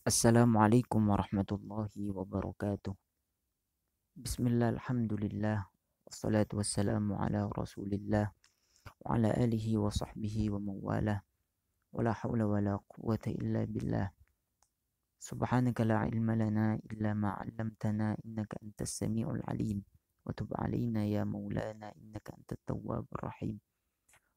Assalamualaikum warahmatullahi wabarakatuh. Bismillah, alhamdulillah, wassalatu wassalamu ala rasulillah, wa ala alihi wa sahbihi wa mawalah, wa la hawla wa la quwwata illa billah. Subhanaka la ilma lana illa ma 'allamtana innaka antas sami'ul alim, wa tub 'alaina ya maulana innaka antat tawwabur rahim.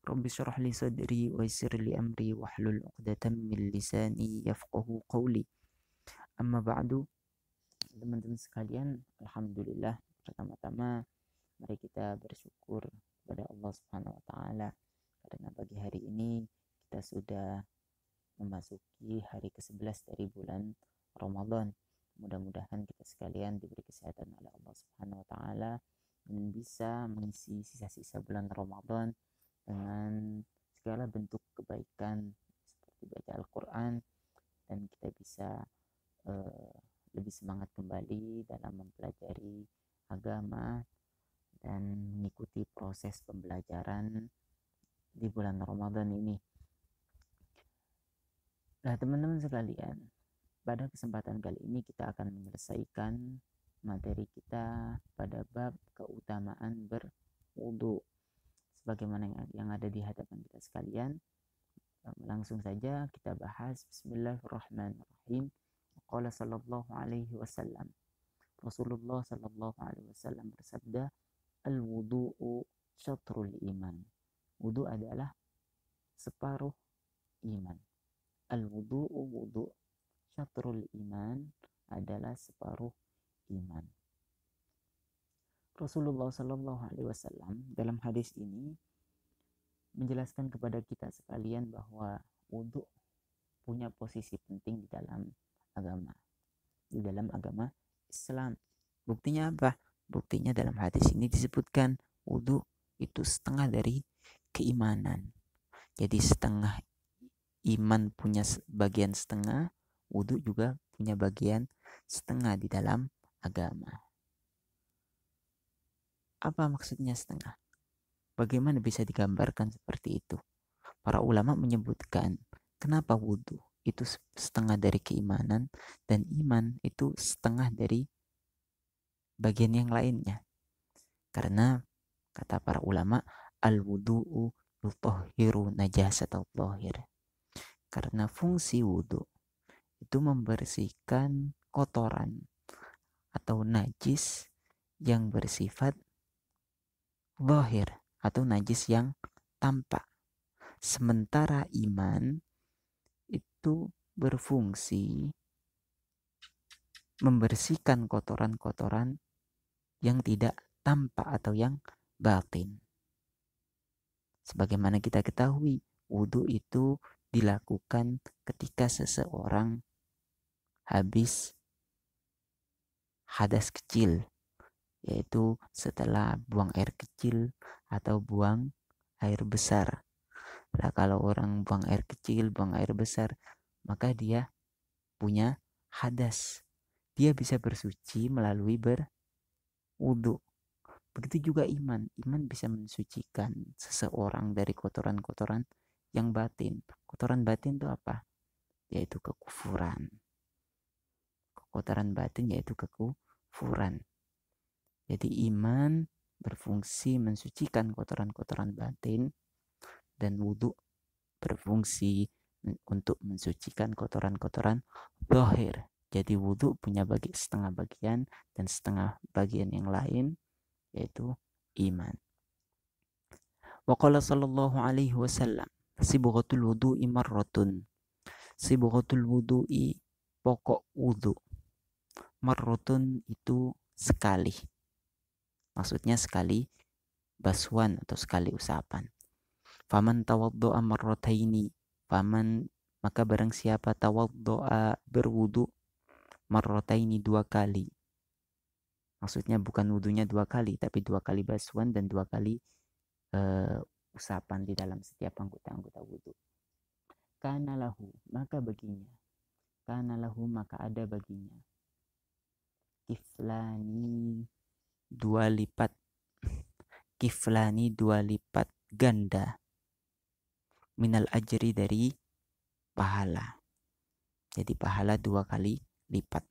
Rabbi shrah li sadri wa yassir li amri wahlul 'uqdatam min lisani yafqahu qawli. Amma ba'du, teman-teman sekalian, alhamdulillah, pertama-tama mari kita bersyukur kepada Allah Subhanahu wa taala karena pagi hari ini kita sudah memasuki hari ke-11 dari bulan Ramadan. Mudah-mudahan kita sekalian diberi kesehatan oleh Allah Subhanahu wa taala dan bisa mengisi sisa-sisa bulan Ramadan dengan segala bentuk kebaikan seperti baca Al-Qur'an, dan kita bisa lebih semangat kembali dalam mempelajari agama dan mengikuti proses pembelajaran di bulan Ramadan ini. Nah, teman-teman sekalian, pada kesempatan kali ini kita akan menyelesaikan materi kita pada bab keutamaan berwudu. Sebagaimana yang ada di hadapan kita sekalian, langsung saja kita bahas. Bismillahirrahmanirrahim. Qala sallallahu alaihi wasallam, Rasulullah sallallahu alaihi wasallam bersabda, al-wudu'u syatrul iman. Wudu adalah separuh iman. Al-wudu'u wudu, syatrul iman adalah separuh iman. Rasulullah sallallahu alaihi wasallam dalam hadis ini menjelaskan kepada kita sekalian bahwa wudu punya posisi penting di dalam agama Islam. Buktinya apa? Buktinya dalam hadis ini disebutkan wudu itu setengah dari keimanan. Jadi setengah iman punya bagian setengah, wudu juga punya bagian setengah di dalam agama. Apa maksudnya setengah? Bagaimana bisa digambarkan seperti itu? Para ulama menyebutkan kenapa wudu itu setengah dari keimanan dan iman itu setengah dari bagian yang lainnya. Karena kata para ulama, al-wudu'u yutahhiru najasat al-zahir. Karena fungsi wudu itu membersihkan kotoran atau najis yang bersifat zahir atau najis yang tampak. Sementara iman itu berfungsi membersihkan kotoran-kotoran yang tidak tampak atau yang batin. Sebagaimana kita ketahui, wudu itu dilakukan ketika seseorang habis hadas kecil, yaitu setelah buang air kecil atau buang air besar. Nah, kalau orang buang air kecil, buang air besar, maka dia punya hadas. Dia bisa bersuci melalui berwudu. Begitu juga iman. Iman bisa mensucikan seseorang dari kotoran-kotoran yang batin. Kotoran batin itu apa? Yaitu kekufuran. Kotoran batin yaitu kekufuran. Jadi iman berfungsi mensucikan kotoran-kotoran batin, dan wudu berfungsi untuk mensucikan kotoran-kotoran zahir. Jadi wudu punya setengah bagian dan setengah bagian yang lain, yaitu iman. Wa qala sallallahu alaihi wasallam, sibghatul wudu'i marratun. Sibghatul wudu'i, pokok wudu. Marratun itu sekali. Maksudnya sekali basuhan atau sekali usapan. Faman tawaddo'a marrataini, maka barang siapa tawaddo'a berwudu marrataini, dua kali. Maksudnya bukan wudunya dua kali, tapi dua kali basuhan dan dua kali usapan di dalam setiap anggota-anggota wudu. Kana lahu, maka baginya. Kana lahu, maka ada baginya. Kiflani, dua lipat. Kiflani, dua lipat ganda. Minal ajri, dari pahala. Jadi pahala 2 kali lipat.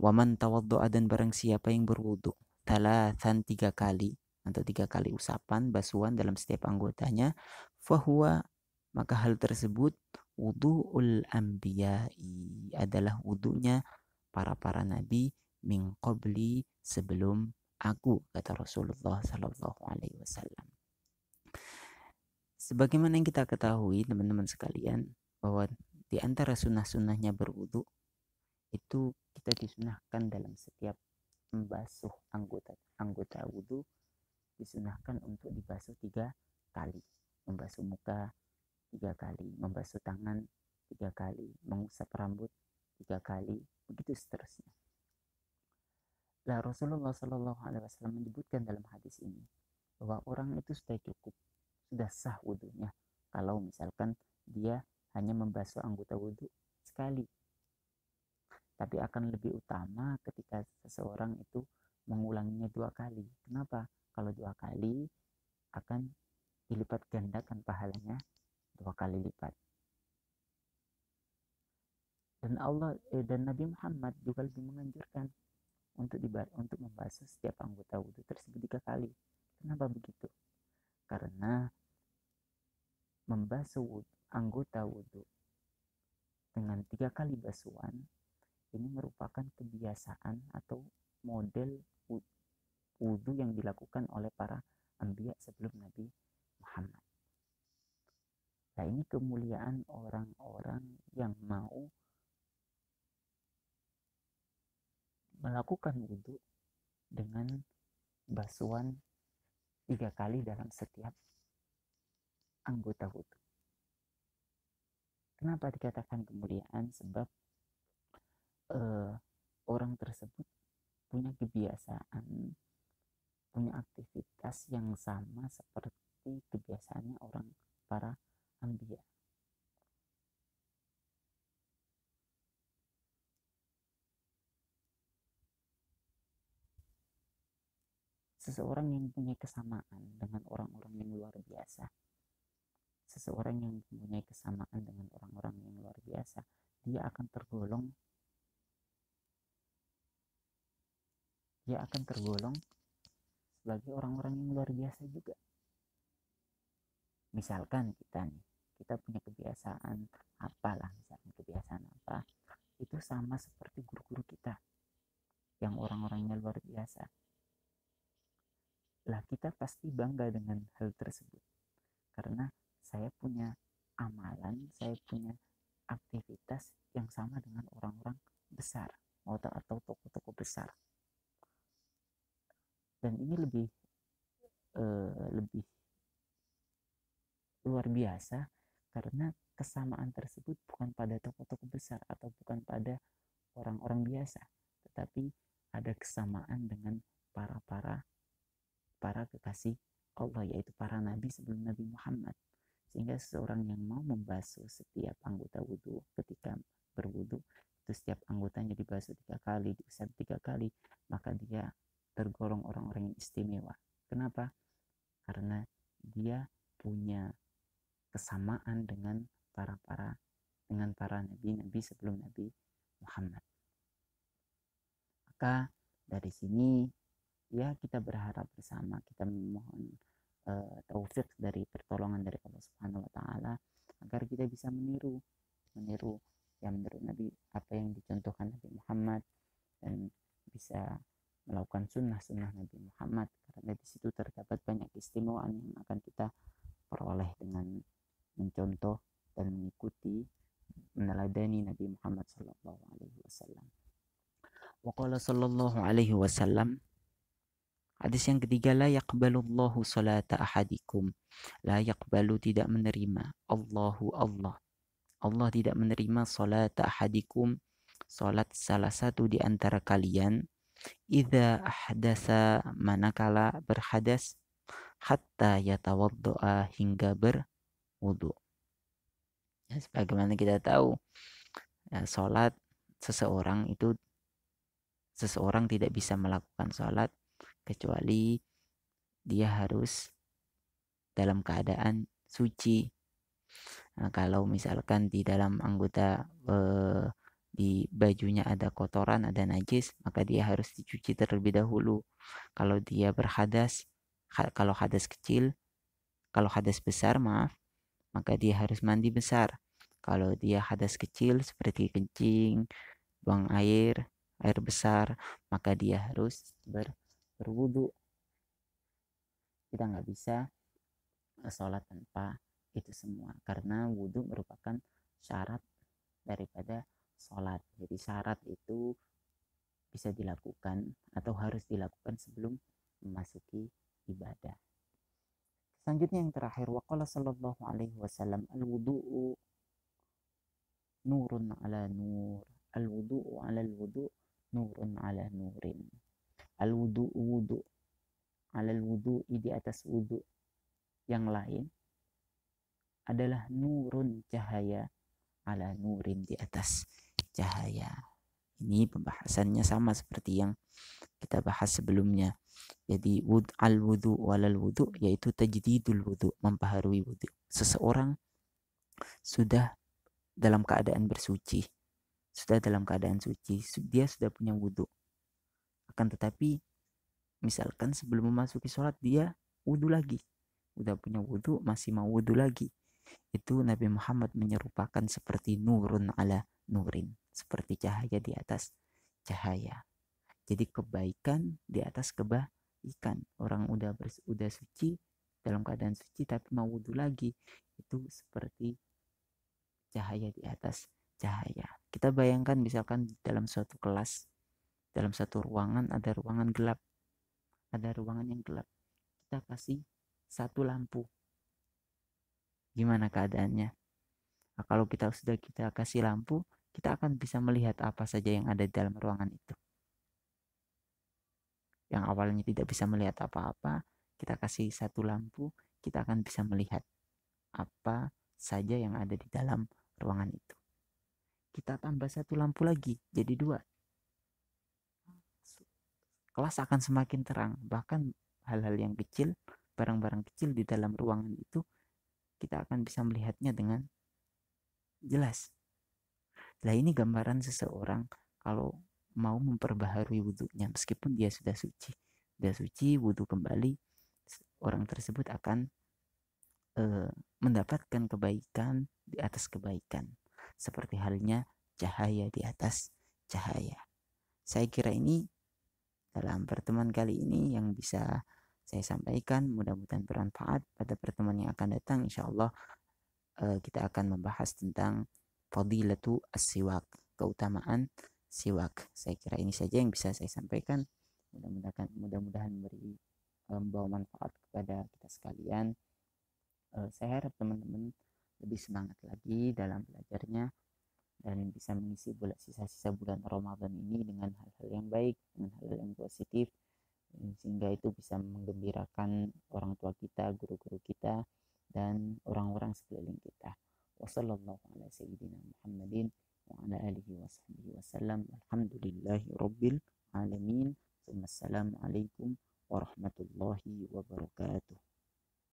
Waman tawaddo'a, dan barang siapa yang berwudu talatan 3 kali atau 3 kali usapan basuhan dalam setiap anggotanya, fahuwa, maka hal tersebut wudu'ul anbiya'i, adalah wudunya para nabi, min qabli, sebelum aku, kata Rasulullah sallallahu alaihi wasallam. Sebagaimana yang kita ketahui teman-teman sekalian, bahwa di antara sunnah-sunnahnya berwudu itu kita disunahkan dalam setiap membasuh anggota wudu, disunahkan untuk dibasuh 3 kali. Membasuh muka 3 kali, membasuh tangan 3 kali, mengusap rambut 3 kali, begitu seterusnya. Lah Rasulullah Shallallahu Alaihi Wasallam menyebutkan dalam hadis ini bahwa orang itu sudah cukup, sudah sah wudhunya kalau misalkan dia hanya membasuh anggota wudhu sekali. Tapi akan lebih utama ketika seseorang itu mengulanginya 2 kali. Kenapa? Kalau 2 kali akan dilipat gandakan pahalanya 2 kali lipat. Dan Nabi Muhammad juga lebih menganjurkan untuk membasuh setiap anggota wudhu tersebut 3 kali. Kenapa begitu? Karena membasuh anggota wudhu dengan 3 kali basuhan ini merupakan kebiasaan atau model wudhu yang dilakukan oleh para anbiya sebelum Nabi Muhammad. Nah, ini kemuliaan orang-orang yang mau melakukan wudhu dengan basuhan 3 kali dalam setiap anggota wudhu. Kenapa dikatakan kemuliaan? Sebab orang tersebut punya kebiasaan, punya aktivitas yang sama seperti kebiasaannya orang para anbiya. Seseorang yang punya kesamaan dengan orang-orang yang luar biasa, seseorang yang mempunyai kesamaan dengan orang-orang yang luar biasa, dia akan tergolong sebagai orang-orang yang luar biasa juga. Misalkan kita punya kebiasaan apalah, misalkan kebiasaan apa, itu sama seperti guru-guru kita yang orang-orangnya luar biasa. Lah kita pasti bangga dengan hal tersebut, karena saya punya amalan, saya punya aktivitas yang sama dengan orang-orang besar atau tokoh-tokoh besar. Dan ini lebih luar biasa karena kesamaan tersebut bukan pada tokoh-tokoh besar atau bukan pada orang-orang biasa, tetapi ada kesamaan dengan para kekasih Allah, yaitu para nabi sebelum Nabi Muhammad. Sehingga seseorang yang mau membasuh setiap anggota wudhu, ketika berwudhu itu setiap anggotanya dibasuh 3 kali, diusap 3 kali, maka dia tergolong orang-orang yang istimewa. Kenapa? Karena dia punya kesamaan dengan para nabi sebelum Nabi Muhammad. Maka dari sini ya kita berharap bersama, kita memohon taufik dari pertolongan dari Allah Subhanahu wa taala agar kita bisa meniru yang menurut Nabi, apa yang dicontohkan Nabi Muhammad, dan bisa melakukan sunnah Nabi Muhammad, karena di situ terdapat banyak keistimewaan yang akan kita peroleh dengan mencontoh dan mengikuti, meneladani Nabi Muhammad sallallahu alaihi wasallam. Wa qala sallallahu alaihi wasallam, hadis yang ketiga, la yaqbalullahu salata ahadikum. La yaqbalu, tidak menerima, Allah tidak menerima salata ahadikum, salat salah satu di antara kalian, idza ahdasa, manakala berhadas, hatta yatawaddoa, hingga berwudu. Ya, sebagaimana kita tahu, ya, salat seseorang tidak bisa melakukan salat kecuali dia harus dalam keadaan suci. Nah, kalau misalkan di dalam anggota bajunya ada kotoran, ada najis, maka dia harus dicuci terlebih dahulu. Kalau dia berhadas, kalau hadas kecil, kalau hadas besar maaf, maka dia harus mandi besar. Kalau dia hadas kecil seperti kencing, buang air besar, maka dia harus berwudu. Kita nggak bisa sholat tanpa itu semua, karena wudu merupakan syarat daripada sholat. Jadi syarat itu bisa dilakukan atau harus dilakukan sebelum memasuki ibadah. Selanjutnya yang terakhir, waqala sallallahu alaihi wasallam, al-wudu'u nurun ala nur, al-wudu'u ala al-wudu' nurun ala nurin. Al-wudu'u wudu' ala al-wudu'i, di atas wudu' yang lain, adalah nurun, cahaya, ala nurin, di atas cahaya. Ini pembahasannya sama seperti yang kita bahas sebelumnya. Jadi al-wudu walal wudu, yaitu tajdidul wudu, membaharui wudu. Seseorang sudah dalam keadaan bersuci, sudah dalam keadaan suci, dia sudah punya wudu. Akan tetapi misalkan sebelum memasuki sholat dia wudu lagi, udah punya wudu masih mau wudu lagi, itu Nabi Muhammad menyerupakan seperti nurun ala nurin, seperti cahaya di atas cahaya. Jadi kebaikan di atas kebaikan. Orang udah suci, dalam keadaan suci tapi mau wudu lagi, itu seperti cahaya di atas cahaya. Kita bayangkan misalkan dalam suatu kelas, dalam satu ruangan ada ruangan gelap, ada ruangan yang gelap. Kita kasih satu lampu, gimana keadaannya? Nah, kalau kita kasih lampu, kita akan bisa melihat apa saja yang ada di dalam ruangan itu. Yang awalnya tidak bisa melihat apa-apa, kita kasih satu lampu, kita akan bisa melihat apa saja yang ada di dalam ruangan itu. Kita tambah satu lampu lagi, jadi 2. Kelas akan semakin terang. Bahkan hal-hal yang kecil, barang-barang kecil di dalam ruangan itu, kita akan bisa melihatnya dengan jelas. Nah, ini gambaran seseorang kalau mau memperbaharui wudhunya, meskipun dia sudah suci, wudhu kembali, orang tersebut akan mendapatkan kebaikan di atas kebaikan, seperti halnya cahaya di atas cahaya. Saya kira ini dalam pertemuan kali ini yang bisa saya sampaikan, mudah-mudahan bermanfaat. Pada pertemuan yang akan datang insyaallah kita akan membahas tentang fadilatu as-siwak, keutamaan siwak. Saya kira ini saja yang bisa saya sampaikan. Mudah-mudahan membawa manfaat kepada kita sekalian. Saya harap teman-teman lebih semangat lagi dalam belajarnya dan bisa mengisi sisa-sisa bulan Ramadan ini dengan hal-hal yang baik, dengan hal-hal yang positif, sehingga itu bisa menggembirakan orang tua kita, guru-guru kita, dan orang-orang sekeliling kita. Wassallallahu ala sayyidina Muhammadin wa ala alihi wa sahbihi wasallam. Alhamdulillahi rabbil alamin. Assalamualaikum warahmatullahi wabarakatuh.